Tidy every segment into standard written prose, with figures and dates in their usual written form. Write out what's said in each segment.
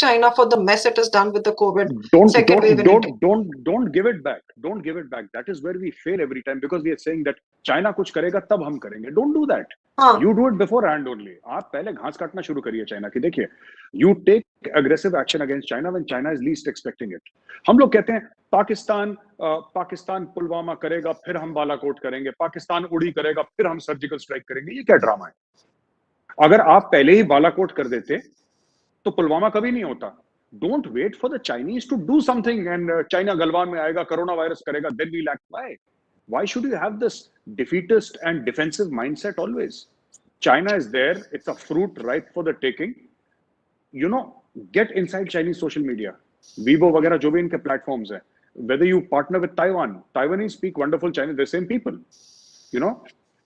China for the mess it has done with the COVID Don't second wave in India. don't give it back. Don't give it back. That is where we fail every time because we are saying that China कुछ करेगा तब हम करेंगे. Don't do that. हाँ. You do it beforehand only. आप पहले घास काटना शुरू करिए चाइना की. देखिए, you take aggressive action against China when China is least expecting it. हम लोग कहते हैं पाकिस्तान पुलवामा करेगा फिर हम बालाकोट करेंगे, पाकिस्तान उड़ी करेगा फिर हम सर्जिकल स्ट्राइक करेंगे. ये क्या ड्रामा है? अगर आप पहले ही बालाकोट कर देते तो पुलवामा कभी नहीं होता. Don't wait for the Chinese to do something and China Galwan में आएगा, कोरोना वायरस करेगा, then we'll act. Why should you have this defeatist and defensive mindset always? China is there. It's a fruit ripe for the taking. You know, get inside Chinese social media. Weibo वगैरह जो भी इनके platforms हैं. Whether you partner with Taiwan, Taiwanese speak wonderful Chinese. They're same people. You know,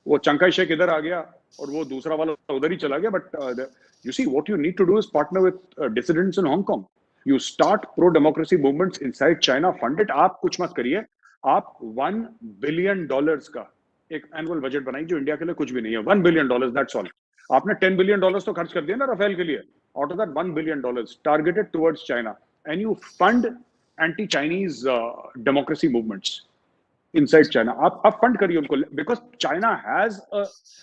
वो चंकाई शेख इधर आ गया और वो दूसरा वाला उधर ही चला गया. But you see, what you need to do is partner with dissidents in Hong Kong. You start pro-democracy movements inside China, fund it. आप कुछ मत करिए. आप $1 billion का एक एनुअल बजट बनाइए जो इंडिया के लिए कुछ भी नहीं है. $1 billion, that's all. आपने $10 billion तो खर्च कर दिया ना राफेल के लिए. Out of that $1 billion targeted towards China, and you fund anti-Chinese democracy movements inside China. आप fund करिए उनको because China has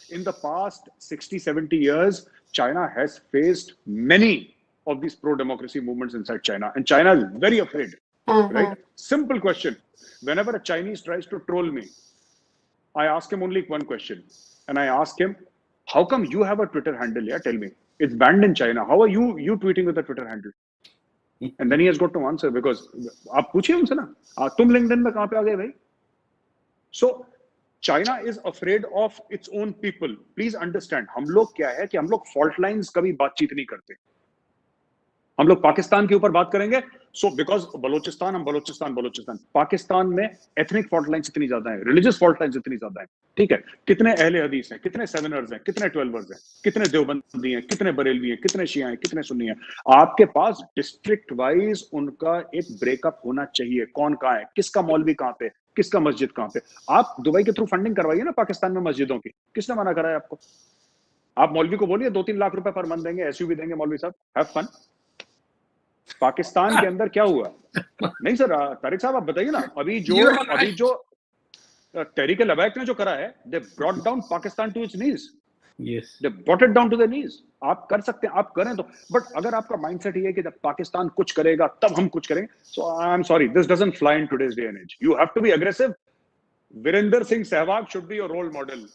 in the past 60-70 years, China has faced many of these pro-democracy movements inside China, and China is very afraid. Right? Simple question. Whenever a Chinese tries to troll me, I ask him only one question, and I ask him, "How come you have a Twitter handle? Yeah, tell me. It's banned in China. How are you tweeting with a Twitter handle?" And then he has got to answer because आप पूछिए उनसे ना, तुम LinkedIn में कहाँ पे आ गए भाई? So China is afraid of its own people. Please understand. हम लोग क्या है कि हम लोग fault lines कभी बातचीत नहीं करते. हम लोग पाकिस्तान के ऊपर बात करेंगे. So because बलोचिस्तान, हम बलोचिस्तान. पाकिस्तान में ethnic fault lines इतनी ज्यादा है, religious fault lines इतनी ज्यादा है. ठीक है, कितने अहले हदीस हैं, कितने सेवनर्स हैं, कितने ट्वेल्वर्स हैं, कितने देवबंदी हैं, कितने बरेलवी हैं, कितने शिया हैं, कितने सुन्नी हैं. आपके पास डिस्ट्रिक्ट वाइज उनका एक ब्रेकअप होना चाहिए. कौन कहाँ है, किसका मौलवी कहाँ पे, किसका मस्जिद कहाँ पे. आप दुबई के थ्रू फंडिंग करवाइए ना पाकिस्तान में मस्जिदों की. किसने मना करा है आपको? आप मौलवी को बोलिए 2-3 लाख रुपए पर मंथ देंगे, एसयूवी देंगे मौलवी साहब, हैव फन. पाकिस्तान के अंदर क्या हुआ? नहीं सर, तारिक साहब आप बताइए ना. अभी जो तहरीक लबैक ने जो करा है, they brought down Pakistan to its knees. Yes. They brought it down to the knees. आप कर सकते हैं, आप करें तो. बट अगर आपका माइंडसेट ये है कि जब पाकिस्तान कुछ करेगा तब हम कुछ करेंगे, so I'm sorry, this doesn't fly in today's day and age. You have to be aggressive. Virender Singh Sehwag should be your role model.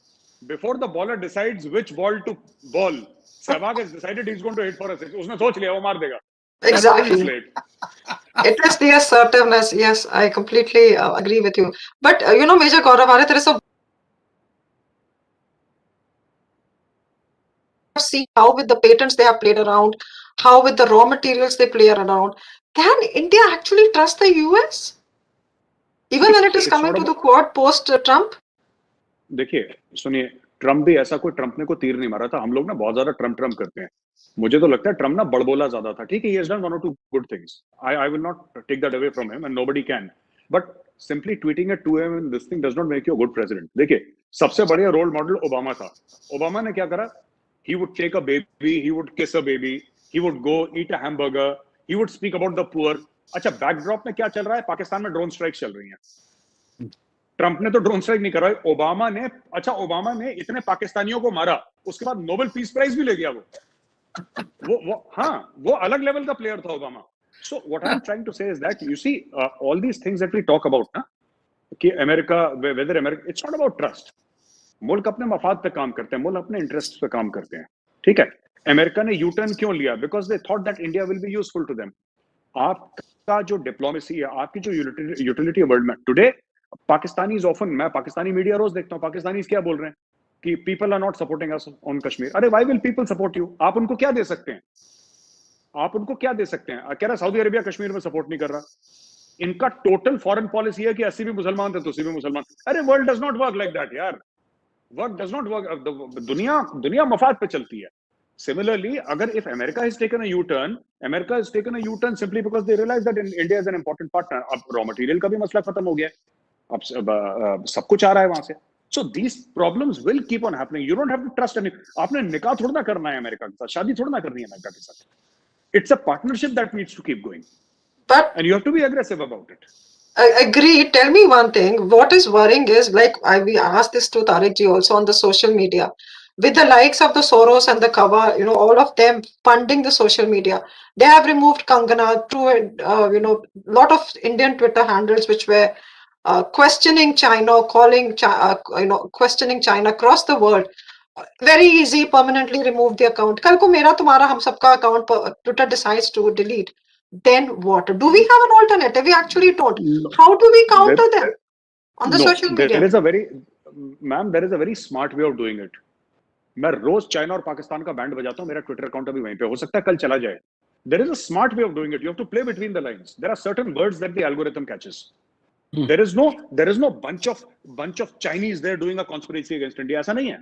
Before the bowler decides which ball to ball, Sehwag has decided he's going to hit for a six. उसने सोच लिया वो मार देगा. Exactly. It is the assertiveness. Yes, I completely agree with you. But you know, Major Gaurav Arya, there is a see how with the patents they have played around, how with the raw materials they play around. Can India actually trust the US? Even when it is coming to the Quad post Trump? देखिए, सुनिए, Trump भी ऐसा कोई Trump ने को तीर नहीं मारा था. हम लोग ना बहुत ज्यादा ट्रम्प करते हैं. मुझे तो लगता है ट्रम्प ना बड़बोला ज्यादा था. ठीक है, he has done 1 or 2 good things. I will not take that away from him and nobody can. But simply tweeting at 2 AM and this thing does not make you a good president. देखिए, सबसे बढ़िया role model Obama था. Obama ने क्या करा? He would take a baby, he would kiss a baby, he would go eat a hamburger, he would speak about the poor. अच्छा, backdrop में क्या चल रहा है? पाकिस्तान में ड्रोन स्ट्राइक चल रही हैं. ट्रंप ने तो ड्रोन स्ट्राइक नहीं करा. ओबामा ने इतने पाकिस्तानियों को मारा, उसके बाद नोबेल पीस प्राइज भी ले गया. वो अलग लेवल का प्लेयर था Obama. So what I'm trying to say is that you see all these things that we talk about ना, कि America, whether America, it's not about trust. मुल्क अपने मफाद पे काम करते हैं, मुल्क अपने इंटरेस्ट पे काम करते हैं. ठीक है, अमेरिका ने यू टर्न क्यों लिया? Because they thought that India will be useful to them. आपका जो डिप्लोमेसी है, आपकी जो यूटिलिटी वर्ल्ड में टुडे, पाकिस्तानीज ऑफन, मैं पाकिस्तानी मीडिया रोज देखता हूँ, पाकिस्तानीज क्या बोल रहे हैं कि people are not supporting us on Kashmir. अरे why will people support you? आप उनको क्या दे सकते हैं? कह रहा सऊदी अरेबिया कश्मीर में सपोर्ट नहीं कर रहा. इनका टोटल फॉरेन पॉलिसी है कि 80 भी मुसलमान थे तो 80 भी मुसलमान. अरे world does not work like that यार. Work does not work. दुनिया मफाद पे चलती है. Similarly, अगर if America has taken a U-turn simply because they realize that India is an important partner. अब raw material का भी मसला खत्म हो गया. अब सब कुछ आ रहा है वहां से. So these problems will keep on happening. You don't have to trust any. आपने निकाह थोड़ा ना करना है अमेरिका के साथ, शादी थोड़ा ना करनी है अमेरिका के साथ. It's a partnership that needs to keep going. But And you have to be aggressive about it. I agree. Tell me one thing. What is worrying is, like, we asked this to Tariq ji also on the social media, with the likes of the Soros and the Kawa, all of them funding the social media. They have removed Kangana through, lot of Indian Twitter handles which were questioning China, questioning China across the world. Very easy, permanently remove the account. कल को मेरा तुम्हारा हम सबका account Twitter decides to delete. Then what? Do we have an alternative? We actually don't. No. How do we counter them on the No, social media? there is a very, ma'am, there is a very smart way of doing it. मैं रोज China और पाकिस्तान का band बजाता हूँ, मेरा Twitter account अभी वहीं पे, हो सकता है कल चला जाए. There is a smart way of doing it. You have to play between the lines. There are certain words that the algorithm catches. There is no bunch of Chinese there doing a conspiracy against India. ऐसा नहीं है.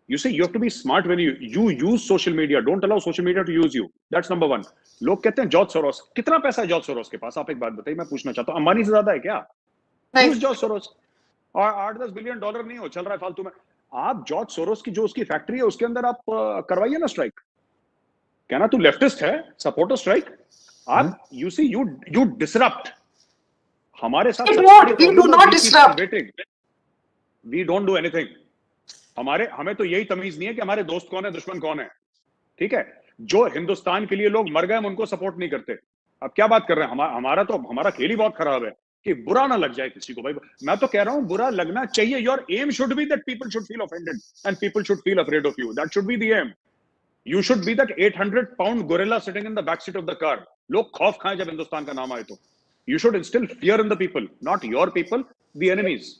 You see, you have to be smart when you use social media. Don't allow social media to use you. That's number one. लोग कहते हैं George Soros, कितना पैसा है George Soros के पास? आप एक बात बताइए, मैं पूछना चाहता हूँ. अंबानी से ज्यादा है क्या? नहीं. जॉर्ज सोरोस और $8-10 बिलियन नहीं हो, चल रहा है फालतू में. आप जॉर्ज सोरोस की जो उसकी फैक्ट्री है उसके अंदर आप करवाइए ना स्ट्राइक. कहना तू लेफ्टिस्ट है, सपोर्टर स्ट्राइक. आप you disrupt. हमारे साथ We do not disrupt. We don't do anything. हमें तो यही तमीज नहीं है कि हमारे दोस्त कौन है, दुश्मन कौन है. ठीक है, जो हिंदुस्तान के लिए लोग मर गए हम उनको सपोर्ट नहीं करते. अब क्या बात कर रहे हैं? हमारा खेल ही बहुत खराब है कि बुरा ना लग जाए किसी को. भाई मैं तो कह रहा हूं बुरा लगना चाहिए. Your aim should be that people should feel offended and people should feel afraid of you. That should be the aim. You should be that 800-pound gorilla sitting in the back seat of the car. लोग खौफ खाएं जब हिंदुस्तान का नाम आए तो. You should instill fear in the people, not your people, the enemies.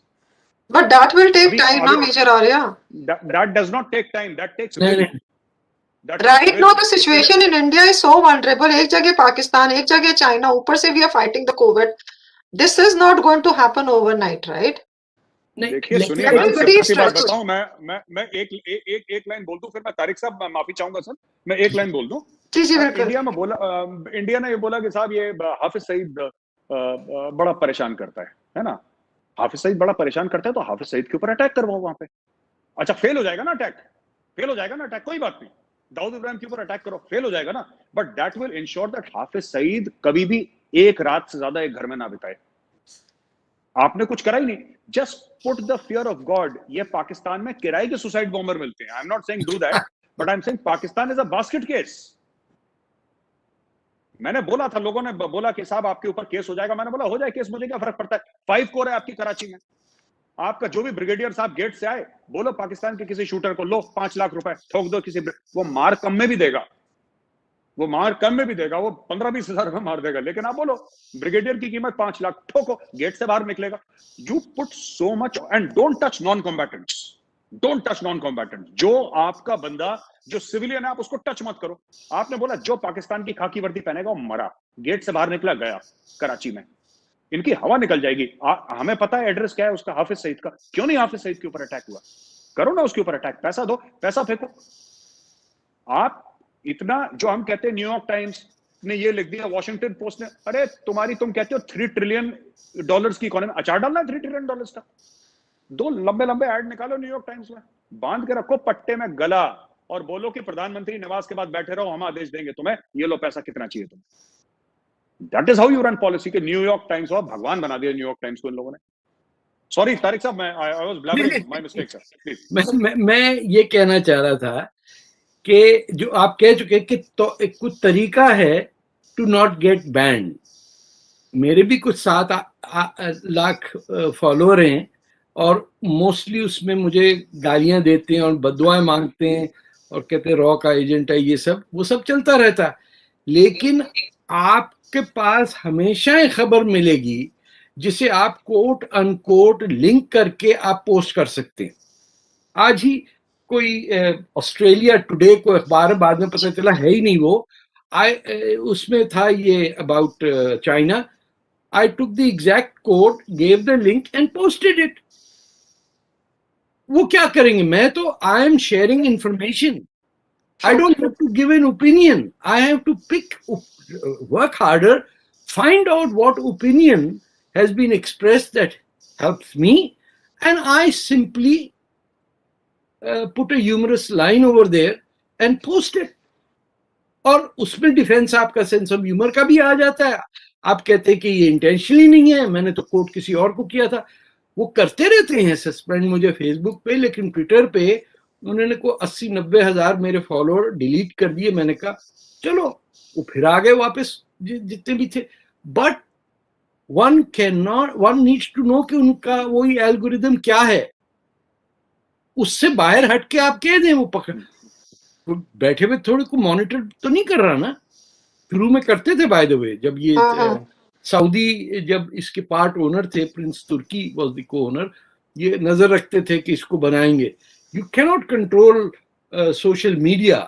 But that will take time, na, Major Arya. That does not take time. That takes will. Right now, the situation in India is so vulnerable. एक जगह पाकिस्तान, एक जगह China. ऊपर से we are fighting the COVID. This is not going to happen overnight, right? देखिए सुनिए, मैं बात बताऊं. मैं एक लाइन बोल दूं, फिर मैं तारिक साहब माफी चाहूंगा सर. मैं एक लाइन बोल दूं. जी बिल्कुल. इंडिया ने ये बोला कि साहब ये हाफिज सईद बड़ा परेशान करता है ना. हाफिज सईद बड़ा परेशान करता है तो हाफिज सईद के ऊपर अटैक करवाओ वहां पे. अच्छा, फेल हो जाएगा ना अटैक, कोई बात नहीं. दाऊद इब्राहिम के ऊपर अटैक करो, फेल हो जाएगा ना. But that will ensure that Hafiz Saeed कभी भी एक रात से ज्यादा एक घर में ना बिताए. आपने कुछ करा ही नहीं. Just put the fear of God. ये पाकिस्तान में किराए के सुसाइड बॉम्बर मिलते हैं. I am not saying do that, but I am saying Pakistan is a basket case. मैंने बोला था, लोगों ने बोला कि साहब आपके ऊपर केस हो जाएगा. मैंने बोला हो जाए केस, मुझे क्या फर्क पड़ता है. 5 कोर है आपकी कराची में. आपका जो भी ब्रिगेडियर साहब गेट से आए, बोलो पाकिस्तान के किसी शूटर को लो 5 लाख रुपए ठोक दो किसी, वो मार कम में भी देगा. वो 15-20 हजार रुपए मार देगा. लेकिन आप बोलो ब्रिगेडियर की कीमत 5 लाख, ठोको, गेट से बाहर निकलेगा. You put so much and don't touch non combatants. जो आपका बंदा जो सिविलियन है आप उसको टच मत करो. आपने बोला जो पाकिस्तान की खाकी वर्दी पहनेगा वो मरा. गेट से बाहर निकला, गया कराची में. इनकी हवा निकल जाएगी. हमें पता है एड्रेस क्या है उसका, हाफिज सईद का. क्यों नहीं हाफिज सईद के ऊपर अटैक हुआ? करो ना उसके ऊपर अटैक. पैसा दो, पैसा फेंको. आप इतना जो हम कहते हैं, न्यूयॉर्क टाइम्स ने ये लिख दिया, वॉशिंगटन पोस्ट ने, अरे तुम कहते हो $3 ट्रिलियन की इकोनॉमी. अचार डालना है $3 ट्रिलियन का. 2 लंबे ऐड निकालो न्यूयॉर्क टाइम्स में, बांध के रखो पट्टे में गला, और बोलो कि प्रधानमंत्री निवास के बाद बैठे रहो, हम आदेश देंगे तुम्हें, ये लो पैसा कितना चाहिए तुम्हें. That is how you run policy. के न्यूयॉर्क टाइम्स को भगवान बना दिया न्यूयॉर्क टाइम्स को इन लोगों ने. सॉरी तारिक साहब, I was blubbering, my mistake sir, please. मैं ये कहना चाह रहा था कि जो आप कह चुके कि तो एक कुछ तरीका है टू नॉट गेट बैंड. मेरे भी कुछ 7 लाख फॉलोअर हैं और मोस्टली उसमें मुझे गालियां देते हैं और बददुआएं मांगते हैं और कहते हैं रॉ का एजेंट है, ये सब वो सब चलता रहता है. लेकिन आपके पास हमेशा एक खबर मिलेगी जिसे आप कोट अनकोट लिंक करके आप पोस्ट कर सकते हैं. आज ही कोई ऑस्ट्रेलिया टुडे को अखबार, बाद में पता चला है ही नहीं वो, उसमें था ये about China. I took the exact quote, gave the link and posted it. वो क्या करेंगे? मैं तो I am sharing information. I don't have to give an opinion. I have to work harder, find out what opinion has been expressed that helps me, and I simply put a humorous line over there and post it. और उसमें defence आपका sense of humour का भी आ जाता है। आप कहते हैं कि ये इंटेंशनली नहीं है, मैंने तो कोट किसी और को किया था। वो करते रहते हैं सस्पेंड मुझे फेसबुक पे, लेकिन ट्विटर पे उन्होंने को 80-90 हजार मेरे फॉलोअर डिलीट कर दिए। मैंने कहा चलो वो फिर आ गए वापस जितने भी थे। But one needs to know कि उनका वही एल्गोरिदम क्या है, उससे बाहर हट के आप कह दें वो पकड़ बैठे हुए थोड़े को मॉनिटर तो नहीं कर रहा ना। शुरू में करते थे बाय द वे, जब ये सऊदी जब इसके पार्ट ओनर थे, प्रिंस तुर्की वाज द को ओनर, ये नजर रखते थे कि इसको बनाएंगे। You cannot control social media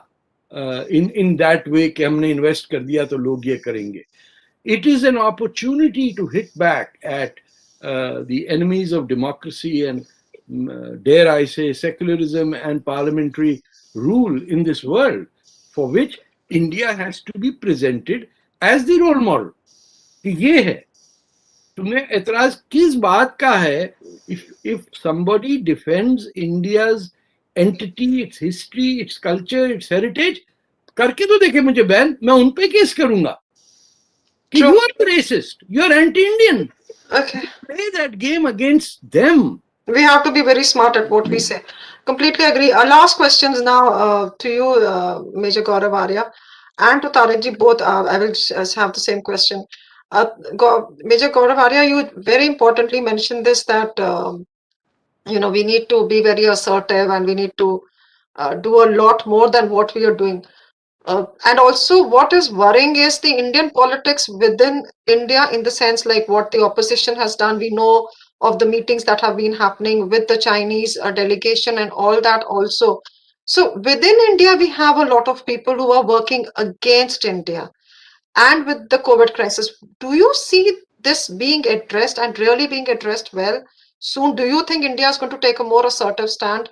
in that way कि हमने इन्वेस्ट कर दिया तो लोग ये करेंगे। It is an opportunity to hit back at the enemies of democracy and, dare I say, secularism and parliamentary rule in this world, for which India has to be presented as the role model. कि ये है, तुम्हें एतराज किस बात का है? If somebody defends India's entity, its history, its culture, its heritage, करके तो देखे मुझे बैन, मैं उन पे केस करूंगा। You are racist. You are anti-Indian. Okay. Play that game against them. We have to be very smart at what we say. Completely agree. Our last questions now to you, Major Gaurav Arya, and to Tarekji, both. I will have the same question. Major Gaurav Arya, you very importantly mentioned this, that we need to be very assertive and we need to do a lot more than what we are doing. And also, what is worrying is the Indian politics within India, in the sense like what the opposition has done. We know of the meetings that have been happening with the Chinese delegation and all that also. So within India, we have a lot of people who are working against India. And with the COVID crisis, do you see this being addressed and really being addressed well soon? Do you think India is going to take a more assertive stand